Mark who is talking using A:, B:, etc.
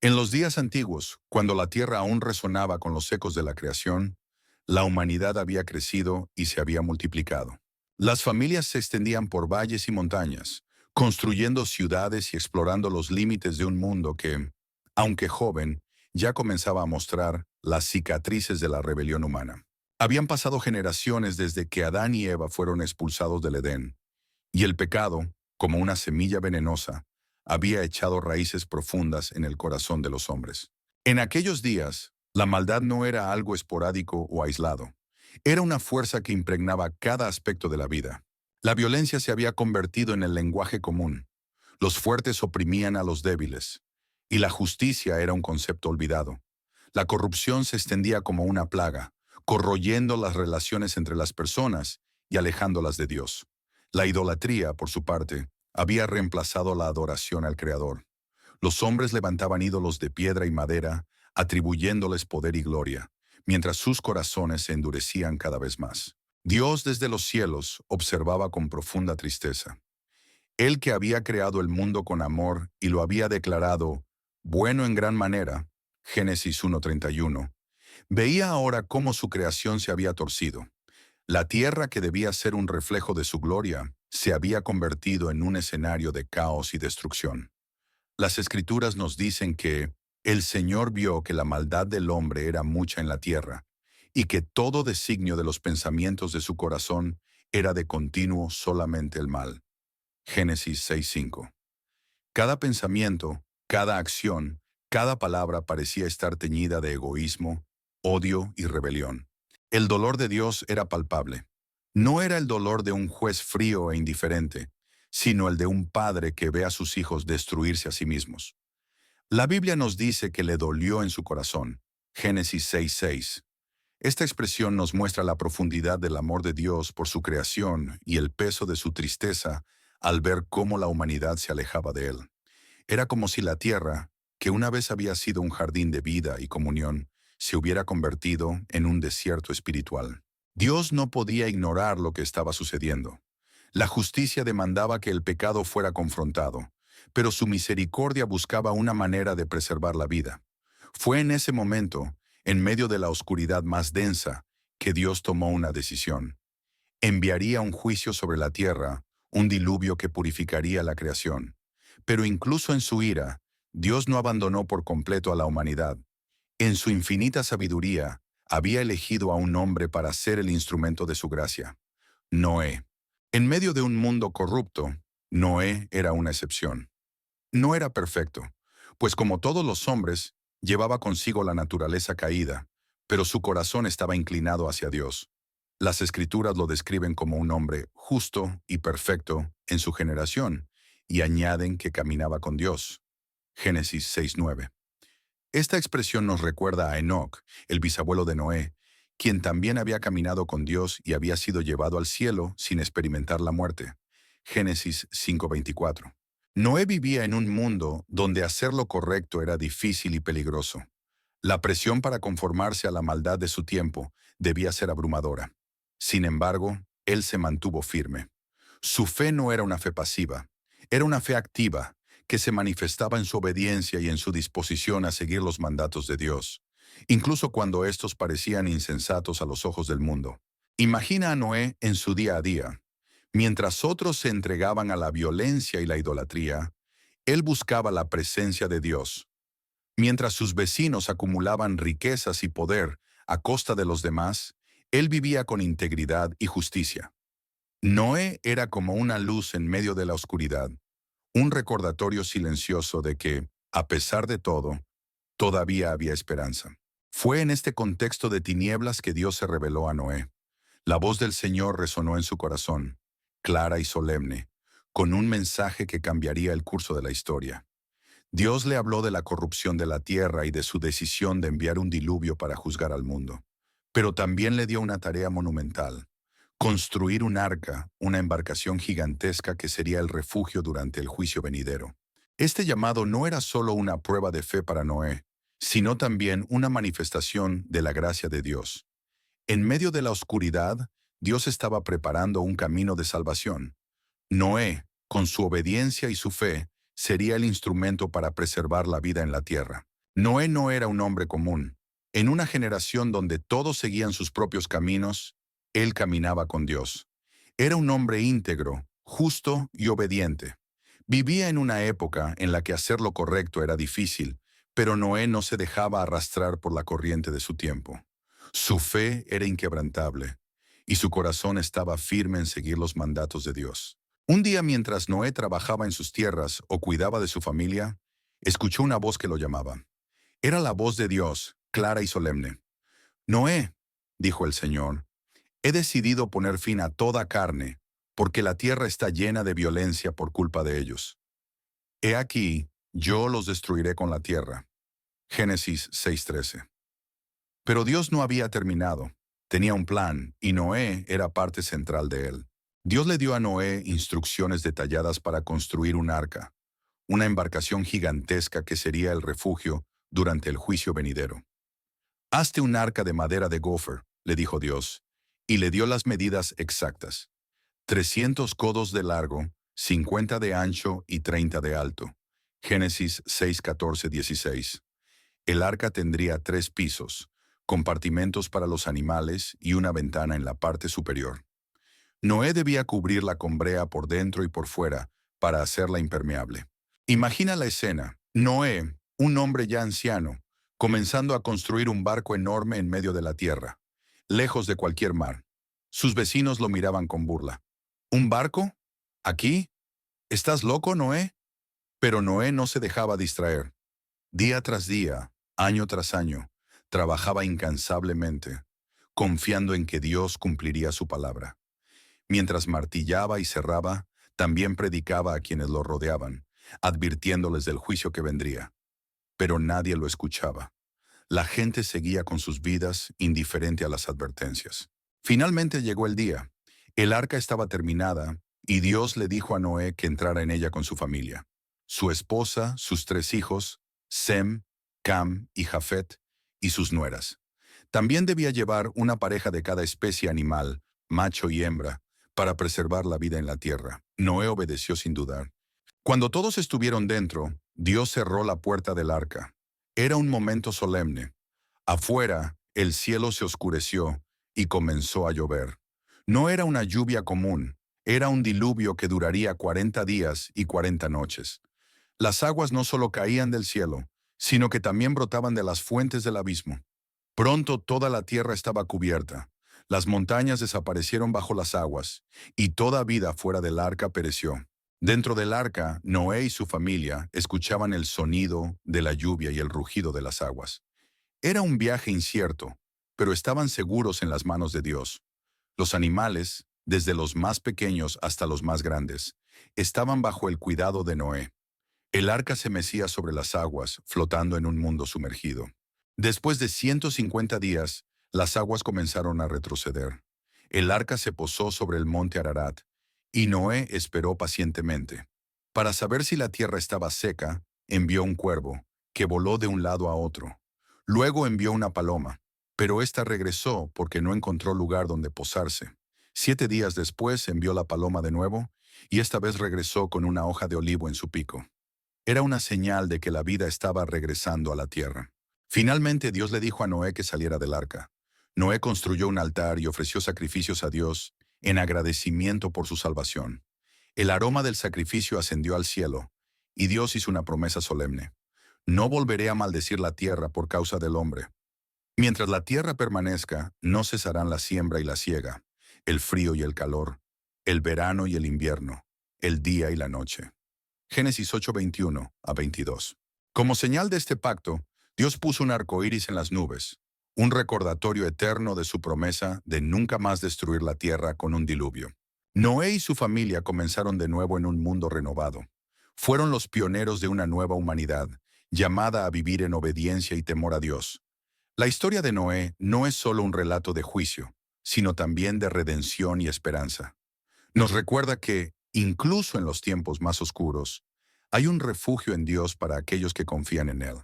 A: En los días antiguos, cuando la tierra aún resonaba con los ecos de la creación, la humanidad había crecido y se había multiplicado. Las familias se extendían por valles y montañas, construyendo ciudades y explorando los límites de un mundo que, aunque joven, ya comenzaba a mostrar las cicatrices de la rebelión humana. Habían pasado generaciones desde que Adán y Eva fueron expulsados del Edén, y el pecado, como una semilla venenosa, había echado raíces profundas en el corazón de los hombres. En aquellos días, la maldad no era algo esporádico o aislado. Era una fuerza que impregnaba cada aspecto de la vida. La violencia se había convertido en el lenguaje común. Los fuertes oprimían a los débiles, y la justicia era un concepto olvidado. La corrupción se extendía como una plaga, corroyendo las relaciones entre las personas y alejándolas de Dios. La idolatría, por su parte, había reemplazado la adoración al Creador. Los hombres levantaban ídolos de piedra y madera, atribuyéndoles poder y gloria, mientras sus corazones se endurecían cada vez más. Dios desde los cielos observaba con profunda tristeza. Él que había creado el mundo con amor y lo había declarado bueno en gran manera, Génesis 1:31, veía ahora cómo su creación se había torcido. La tierra que debía ser un reflejo de su gloria se había convertido en un escenario de caos y destrucción. Las Escrituras nos dicen que el Señor vio que la maldad del hombre era mucha en la tierra y que todo designio de los pensamientos de su corazón era de continuo solamente el mal. Génesis 6:5. Cada pensamiento, cada acción, cada palabra parecía estar teñida de egoísmo, odio y rebelión. El dolor de Dios era palpable. No era el dolor de un juez frío e indiferente, sino el de un padre que ve a sus hijos destruirse a sí mismos. La Biblia nos dice que le dolió en su corazón. Génesis 6:6. Esta expresión nos muestra la profundidad del amor de Dios por su creación y el peso de su tristeza al ver cómo la humanidad se alejaba de él. Era como si la tierra, que una vez había sido un jardín de vida y comunión, se hubiera convertido en un desierto espiritual. Dios no podía ignorar lo que estaba sucediendo. La justicia demandaba que el pecado fuera confrontado, pero su misericordia buscaba una manera de preservar la vida. Fue en ese momento, en medio de la oscuridad más densa, que Dios tomó una decisión. Enviaría un juicio sobre la tierra, un diluvio que purificaría la creación. Pero incluso en su ira, Dios no abandonó por completo a la humanidad. En su infinita sabiduría, había elegido a un hombre para ser el instrumento de su gracia: Noé. En medio de un mundo corrupto, Noé era una excepción. No era perfecto, pues como todos los hombres, llevaba consigo la naturaleza caída, pero su corazón estaba inclinado hacia Dios. Las Escrituras lo describen como un hombre justo y perfecto en su generación, y añaden que caminaba con Dios. Génesis 6:9. Esta expresión nos recuerda a Enoc, el bisabuelo de Noé, quien también había caminado con Dios y había sido llevado al cielo sin experimentar la muerte. Génesis 5:24. Noé vivía en un mundo donde hacer lo correcto era difícil y peligroso. La presión para conformarse a la maldad de su tiempo debía ser abrumadora. Sin embargo, él se mantuvo firme. Su fe no era una fe pasiva, era una fe activa, que se manifestaba en su obediencia y en su disposición a seguir los mandatos de Dios, incluso cuando estos parecían insensatos a los ojos del mundo. Imagina a Noé en su día a día. Mientras otros se entregaban a la violencia y la idolatría, él buscaba la presencia de Dios. Mientras sus vecinos acumulaban riquezas y poder a costa de los demás, él vivía con integridad y justicia. Noé era como una luz en medio de la oscuridad, un recordatorio silencioso de que, a pesar de todo, todavía había esperanza. Fue en este contexto de tinieblas que Dios se reveló a Noé. La voz del Señor resonó en su corazón, clara y solemne, con un mensaje que cambiaría el curso de la historia. Dios le habló de la corrupción de la tierra y de su decisión de enviar un diluvio para juzgar al mundo. Pero también le dio una tarea monumental: construir un arca, una embarcación gigantesca que sería el refugio durante el juicio venidero. Este llamado no era solo una prueba de fe para Noé, sino también una manifestación de la gracia de Dios. En medio de la oscuridad, Dios estaba preparando un camino de salvación. Noé, con su obediencia y su fe, sería el instrumento para preservar la vida en la tierra. Noé no era un hombre común. En una generación donde todos seguían sus propios caminos, él caminaba con Dios. Era un hombre íntegro, justo y obediente. Vivía en una época en la que hacer lo correcto era difícil, pero Noé no se dejaba arrastrar por la corriente de su tiempo. Su fe era inquebrantable, y su corazón estaba firme en seguir los mandatos de Dios. Un día mientras Noé trabajaba en sus tierras o cuidaba de su familia, escuchó una voz que lo llamaba. Era la voz de Dios, clara y solemne. Noé, dijo el Señor, he decidido poner fin a toda carne, porque la tierra está llena de violencia por culpa de ellos. He aquí, yo los destruiré con la tierra. Génesis 6:13. Pero Dios no había terminado. Tenía un plan, y Noé era parte central de él. Dios le dio a Noé instrucciones detalladas para construir un arca, una embarcación gigantesca que sería el refugio durante el juicio venidero. Hazte un arca de madera de gofer, le dijo Dios, y le dio las medidas exactas. 300 codos de largo, 50 de ancho y 30 de alto. Génesis 6, 14, 16. El arca tendría 3 pisos, compartimentos para los animales y una ventana en la parte superior. Noé debía cubrirla con brea por dentro y por fuera para hacerla impermeable. Imagina la escena. Noé, un hombre ya anciano, comenzando a construir un barco enorme en medio de la tierra, lejos de cualquier mar. Sus vecinos lo miraban con burla. ¿Un barco? ¿Aquí? ¿Estás loco, Noé? Pero Noé no se dejaba distraer. Día tras día, año tras año, trabajaba incansablemente, confiando en que Dios cumpliría su palabra. Mientras martillaba y cerraba, también predicaba a quienes lo rodeaban, advirtiéndoles del juicio que vendría. Pero nadie lo escuchaba. La gente seguía con sus vidas, indiferente a las advertencias. Finalmente llegó el día. El arca estaba terminada, y Dios le dijo a Noé que entrara en ella con su familia. Su esposa, sus 3 hijos, Sem, Cam y Jafet, y sus nueras. También debía llevar una pareja de cada especie animal, macho y hembra, para preservar la vida en la tierra. Noé obedeció sin dudar. Cuando todos estuvieron dentro, Dios cerró la puerta del arca. Era un momento solemne. Afuera, el cielo se oscureció y comenzó a llover. No era una lluvia común, era un diluvio que duraría 40 días y 40 noches. Las aguas no solo caían del cielo, sino que también brotaban de las fuentes del abismo. Pronto toda la tierra estaba cubierta. Las montañas desaparecieron bajo las aguas, y toda vida fuera del arca pereció. Dentro del arca, Noé y su familia escuchaban el sonido de la lluvia y el rugido de las aguas. Era un viaje incierto, pero estaban seguros en las manos de Dios. Los animales, desde los más pequeños hasta los más grandes, estaban bajo el cuidado de Noé. El arca se mecía sobre las aguas, flotando en un mundo sumergido. Después de 150 días, las aguas comenzaron a retroceder. El arca se posó sobre el monte Ararat, y Noé esperó pacientemente. Para saber si la tierra estaba seca, envió un cuervo, que voló de un lado a otro. Luego envió una paloma, pero ésta regresó porque no encontró lugar donde posarse. 7 días después envió la paloma de nuevo, y esta vez regresó con una hoja de olivo en su pico. Era una señal de que la vida estaba regresando a la tierra. Finalmente Dios le dijo a Noé que saliera del arca. Noé construyó un altar y ofreció sacrificios a Dios en agradecimiento por su salvación. El aroma del sacrificio ascendió al cielo, y Dios hizo una promesa solemne. No volveré a maldecir la tierra por causa del hombre. Mientras la tierra permanezca, no cesarán la siembra y la siega, el frío y el calor, el verano y el invierno, el día y la noche. Génesis 8:21 a 22. Como señal de este pacto, Dios puso un arco iris en las nubes, un recordatorio eterno de su promesa de nunca más destruir la tierra con un diluvio. Noé y su familia comenzaron de nuevo en un mundo renovado. Fueron los pioneros de una nueva humanidad, llamada a vivir en obediencia y temor a Dios. La historia de Noé no es solo un relato de juicio, sino también de redención y esperanza. Nos recuerda que, incluso en los tiempos más oscuros, hay un refugio en Dios para aquellos que confían en Él.